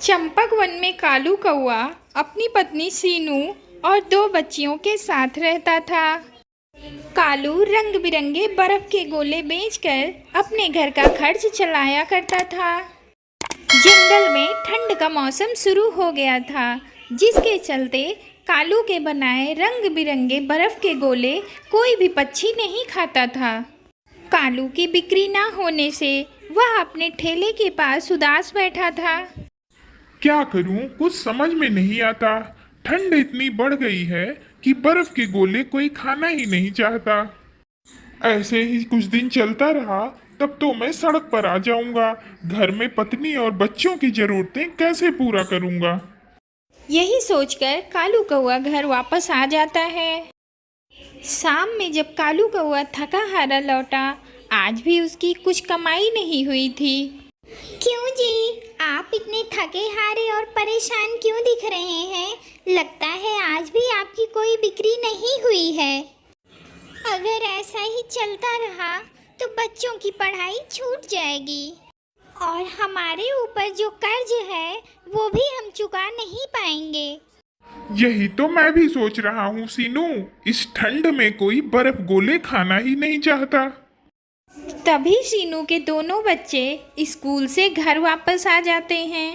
Champak one में कालू कौआ अपनी पत्नी सीनू और दो बच्चियों के साथ रहता था। कालू रंग बिरंगे बर्फ के गोले बेचकर अपने घर का खर्च चलाया करता था। जंगल में ठंड का मौसम शुरू हो गया था, जिसके चलते कालू के बनाए रंग बिरंगे बर्फ के गोले कोई भी पक्षी नहीं खाता था। कालू की बिक्री ना होने से वह अपने ठेले के पास उदास बैठा था। क्या करूं, कुछ समझ में नहीं आता। ठंड इतनी बढ़ गई है कि बर्फ के गोले कोई खाना ही नहीं चाहता। ऐसे ही कुछ दिन चलता रहा तब तो मैं सड़क पर आ जाऊंगा। घर में पत्नी और बच्चों की जरूरतें कैसे पूरा करूंगा। यही सोचकर कालू कौआ घर वापस आ जाता है। शाम में जब कालू कौआ थका हारा लौटा, आज भी उसकी कुछ कमाई नहीं हुई थी। क्यों जी, आप इतने थके हारे और परेशान क्यों दिख रहे हैं? लगता है आज भी आपकी कोई बिक्री नहीं हुई है। अगर ऐसा ही चलता रहा तो बच्चों की पढ़ाई छूट जाएगी और हमारे ऊपर जो कर्ज है वो भी हम चुका नहीं पाएंगे। यही तो मैं भी सोच रहा हूँ सीनू, इस ठंड में कोई बर्फ गोले खाना ही नहीं चाहता। तभी सीनू के दोनों बच्चे स्कूल से घर वापस आ जाते हैं।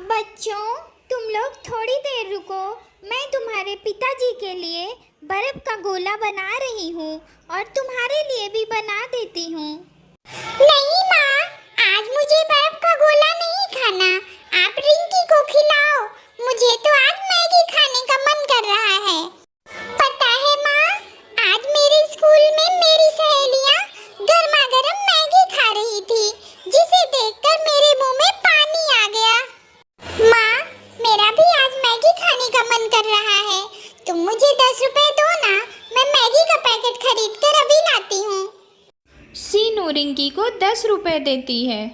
बच्चों, तुम लोग थोड़ी देर रुको, मैं तुम्हारे पिताजी के लिए बर्फ का गोला बना रही हूँ और तुम्हारे लिए भी बना देती हूँ। नहीं माँ, आज मुझे बर्फ का गोला नहीं खाना, आप रिंकी को खिलाओ। मुझे तो आज मैगी खाने का मन कर रहा है। पता है माँ, आज मेरे स्कूल में मेरी सहेलियाँ गर्मा गर्म मैगी खा रही थी, जिसे देखकर मेरे मुंह में पानी आ गया। माँ, मेरा भी आज मैगी खाने का मन कर रहा है। तुम मुझे 10 रुपए दो ना, मैं मैगी का पैकेट खरीद कर अभी लाती हूँ। सीनू रिंकी को 10 रुपए देती है।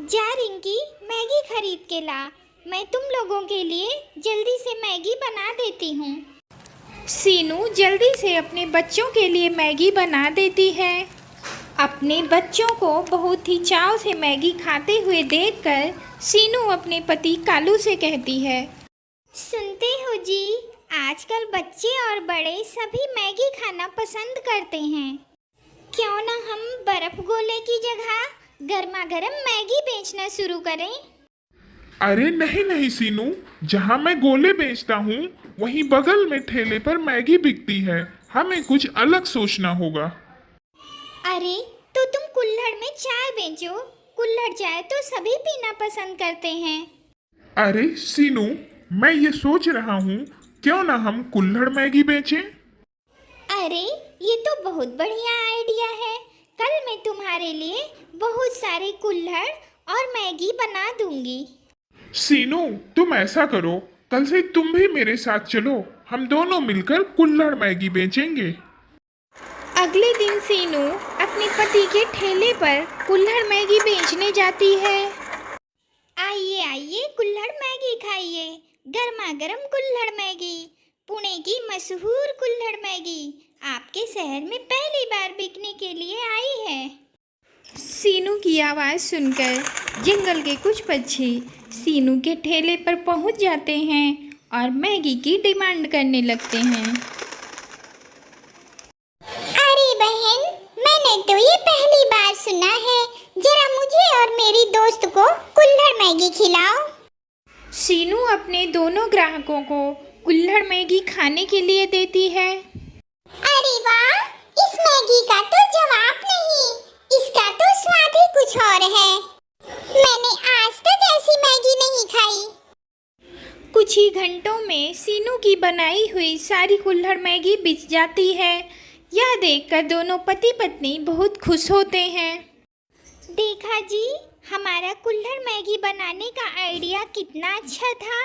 जा रिंकी, मैगी खरीद के ला, मैं तुम लोगों के लिए जल्दी से मैगी बना देती हूँ। सीनू जल्दी से अपने बच्चों के लिए मैगी बना देती है। अपने बच्चों को बहुत ही चाव से मैगी खाते हुए देखकर सीनू अपने पति कालू से कहती है, सुनते हो जी, आजकल बच्चे और बड़े सभी मैगी खाना पसंद करते हैं। क्यों ना हम बर्फ गोले की जगह गर्मा गर्म मैगी बेचना शुरू करें? अरे नहीं नहीं सीनू, जहाँ मैं गोले बेचता हूँ वहीं बगल में ठेले पर मैगी बिकती है। हमें कुछ अलग सोचना होगा। अरे तो तुम कुल्हड़ में चाय बेचो, कुल्हड़ चाय तो सभी पीना पसंद करते हैं। अरे सीनू, मैं ये सोच रहा हूँ क्यों ना हम कुल्हड़ मैगी बेचें। अरे ये तो बहुत बढ़िया आइडिया है। कल मैं तुम्हारे लिए बहुत सारे कुल्हड़ और मैगी बना दूंगी। सीनू, तुम ऐसा करो, कल से तुम भी मेरे साथ चलो, हम दोनों मिलकर कुल्हड़ मैगी बेचेंगे। अगले दिन सीनू अपने पति के ठेले पर कुल्हड़ मैगी बेचने जाती है। आइए आइए, कुल्हड़ मैगी खाइए, गर्मा गर्म कुल्हड़ मैगी, पुणे की मशहूर कुल्हड़ मैगी आपके शहर में पहली बार बिकने के लिए आई है। सीनू की आवाज़ सुनकर जंगल के कुछ पक्षी सीनू के ठेले पर पहुंच जाते हैं और मैगी की डिमांड करने लगते हैं। अरे बहन, मैंने तो ये पहली बार सुना है, जरा मुझे और मेरी दोस्त को कुल्हड़ मैगी खिलाओ। सीनू अपने दोनों ग्राहकों को कुल्हड़ मैगी खाने के लिए देती है। अरे वाह, इस मैगी का तो जवाब नहीं, इसका तो स्वाद ही कुछ और है। मैंने आज तक ऐसी मैगी नहीं खाई। कुछ ही घंटों में सीनू की बनाई हुई सारी कुल्हड़ मैगी बिक जाती है। यह देखकर दोनों पति पत्नी बहुत खुश होते हैं। देखा जी, हमारा कुल्हड़ मैगी बनाने का आइडिया कितना अच्छा था।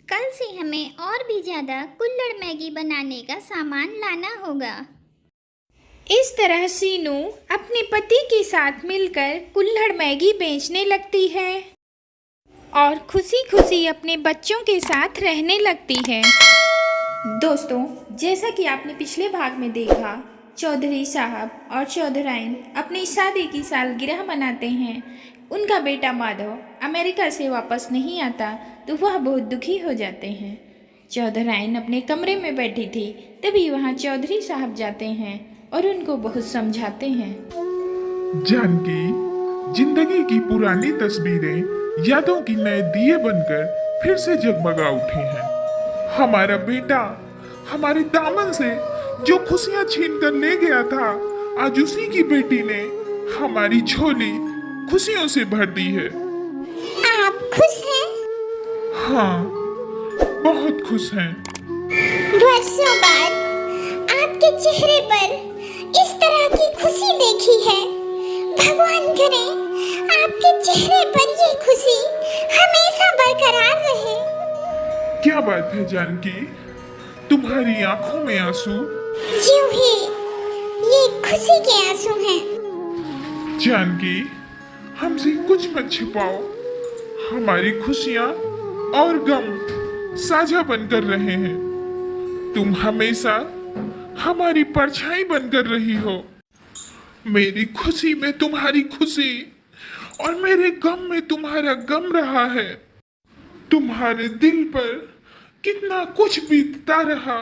कल से हमें और भी ज़्यादा कुल्हड़ मैगी बनाने का सामान लाना होगा। इस तरह सीनू अपने पति के साथ मिलकर कुल्हड़ मैगी बेचने लगती है और खुशी खुशी अपने बच्चों के साथ रहने लगती है। दोस्तों, जैसा कि आपने पिछले भाग में देखा, चौधरी साहब और चौधराइन अपनी शादी की सालगिरह मनाते हैं। उनका बेटा माधव अमेरिका से वापस नहीं आता तो वह बहुत दुखी हो जाते हैं। चौधराइन अपने कमरे में बैठी थी, तभी वहाँ चौधरी साहब जाते हैं और उनको बहुत समझाते हैं। जानकी, जिंदगी की पुरानी तस्वीरें यादों की नए दिए बनकर फिर से जगमगा उठी हैं। हमारा बेटा हमारे दामन से जो खुशियां छीन कर ले गया था, आज उसी की बेटी ने हमारी झोली खुशियों से भर दी है। आप खुश हैं? हाँ, बहुत खुश हैं। वर्षों बाद आपके चेहरे पर इस तरह की खुशी देखी है। भगवान करे आपके चेहरे पर ये खुशी हमेशा बरकरार रहे। क्या बात है जानकी, तुम्हारी आंखों में आंसू? यूं ही ये खुशी के आंसू हैं। जानकी, हमसे कुछ मत छिपाओ। हमारी खुशियां और गम साझा बनकर रहे हैं। तुम हमेशा हमारी परछाई बनकर रही हो। मेरी खुशी में तुम्हारी खुशी और मेरे गम में तुम्हारा गम रहा है। तुम्हारे दिल पर कितना कुछ बीतता रहा,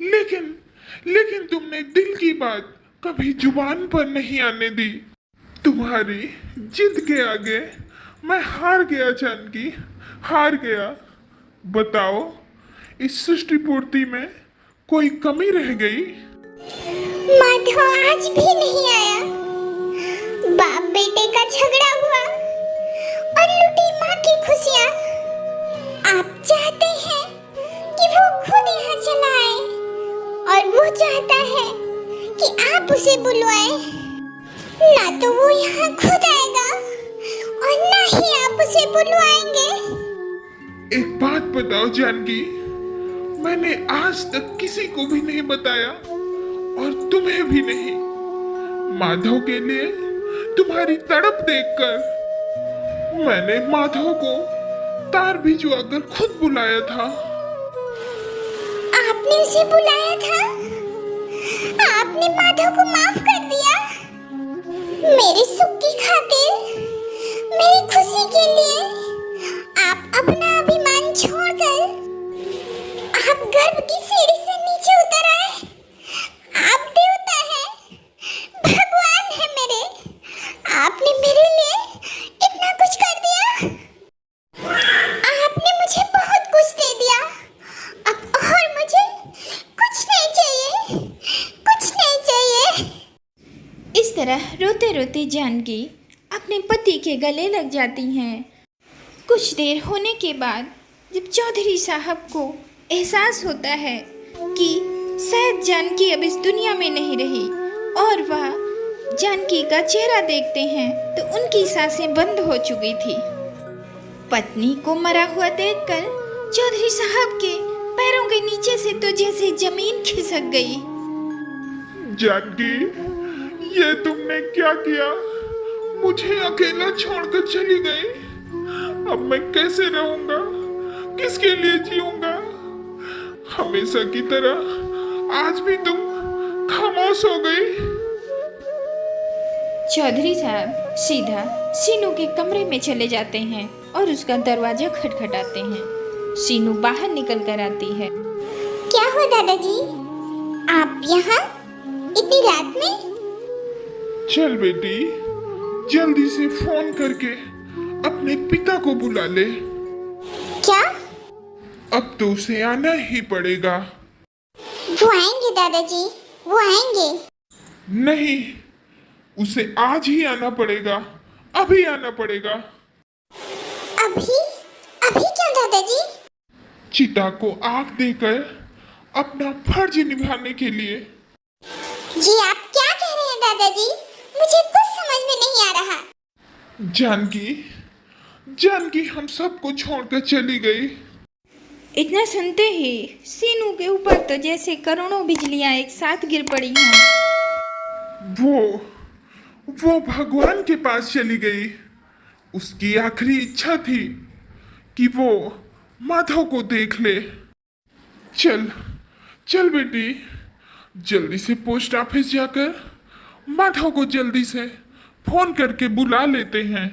लेकिन तुमने दिल की बात कभी जुबान पर नहीं आने दी। तुम्हारी जिद के आगे मैं हार गया जानकी, हार गया। बताओ, इस सृष्टि पूर्ति में कोई कमी रह गई? माधव आज भी नहीं आया। बाप बेटे का झगड़ा हुआ और लुटी माँ की खुशियाँ। आप चाहते हैं कि वो खुद यहाँ चला आए और वो चाहता है कि आप उसे बुलवाएं। ना तो वो यहाँ खुद आएगा और ना ही आप उसे बुलवाएंगे। एक बात बताओ जानकी, मैंने आज तक किसी को भी नहीं बताया और तुम्हें भी नहीं। माधव के लिए तुम्हारी तड़प देखकर मैंने माधव को तार भिजवाकर खुद बुलाया था। आपने उसे बुलाया था? आपने माधव को माफ कर दिया? मेरे सुख की खातिर, मेरी खुशी के लिए आप अपना अभिमान छोड़कर आप गर्भ की सीढ़ी से नीचे उतर आए। आप देवता हैं, भगवान हैं मेरे। आपने मेरे लिए इतना कुछ कर दिया। आपने मुझे बहुत कुछ दे दिया। अब और मुझे कुछ नहीं चाहिए, कुछ नहीं चाहिए। इस तरह रोते रोते जानकी अपने पति के गले लग जाती हैं। कुछ देर होने के बाद जब चौधरी साहब को एहसास होता है कि शायद जानकी अब इस दुनिया में नहीं रही और वह जानकी का चेहरा देखते हैं तो उनकी सांसें बंद हो चुकी थी। पत्नी को मरा हुआ देखकर चौधरी साहब के पैरों के नीचे से तो जैसे जमीन खिसक गई। जानकी, ये तुमने क्या किया? मुझे अकेला छोड़कर चली गई। अब मैं कैसे रहूंगा? किसके लिए जीऊंगा? हमेशा की तरह आज भी तुम खामोश हो गई। चौधरी साहब सीधा सीनू के कमरे में चले जाते हैं और उसका दरवाजा खटखटाते हैं। सीनू बाहर निकल कर आती है। क्या हुआ दादाजी? आप यहाँ इतनी रात में? चल बेटी, जल्दी से फोन करके अपने पिता को बुला ले। क्या? अब तो उसे आना ही पड़ेगा। वो आएंगे दादाजी, वो आएंगे। नहीं, उसे आज ही आना पड़ेगा, अभी आना पड़ेगा। अभी? अभी क्यों दादाजी? चिता को आग देकर अपना फर्ज निभाने के लिए। जी आप क्या कह रहे हैं दादाजी? मुझे कुछ समझ में नहीं आ रहा। जानकी हम सबको छोड़कर चली गई। इतना सुनते ही सीनू के ऊपर तो जैसे करोड़ों बिजलियां एक साथ गिर पड़ी हों। वो भगवान के पास चली गई। उसकी आखिरी इच्छा थी कि वो माधव को देख ले। चल बेटी, जल्दी से पोस्ट ऑफिस जाकर माधव को जल्दी से फोन करके बुला लेते हैं।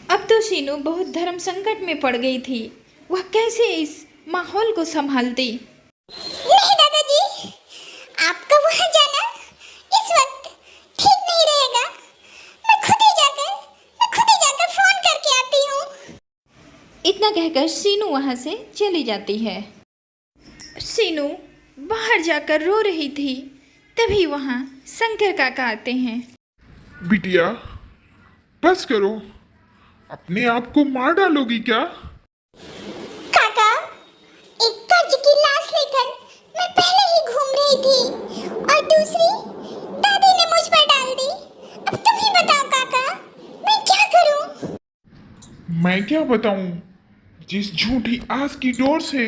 अब तो सीनू बहुत धर्म संकट में पड़ गई थी। वह कैसे इस माहौल को संभालती। नहीं दादाजी, आपका वहां जाना इस वक्त ठीक नहीं रहेगा। मैं खुद ही जाकर फोन करके आती हूँ। इतना कहकर सीनू वहां से चली जाती है। सीनू बाहर जाकर रो रही थी, तभी वहां शंकर काका आते हैं। बिटिया, बस करो, अपने आप को मार डालोगी क्या? काका, एक कर्ज की लाश लेकर मैं पहले ही घूम रही थी और दूसरी दादी ने मुझ पर डाल दी। अब तुम ही बताओ काका, मैं क्या करूं? मैं क्या बताऊं? जिस झूठी आस की डोर से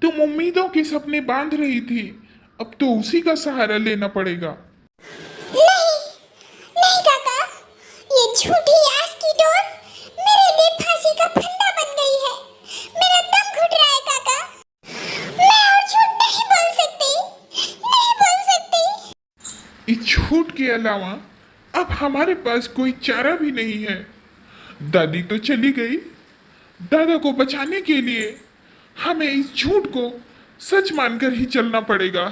तुम उम्मीदों के सपने बांध रही थी, अब तो उसी का सहारा लेना पड़ेगा। नहीं, नहीं काका, ये झूठी आस की डोर मेरे लिए फांसी का फंदा बन गई है। मेरा दम घुट रहा है काका। मैं और झूठ नहीं बोल सकती, नहीं बोल सकती। इस झूठ के अलावा अब हमारे पास कोई चारा भी नहीं है। दादी तो चली गई, दादा को बचाने के लिए हमें इस झूठ को सच मानकर ही चलना पड़ेगा।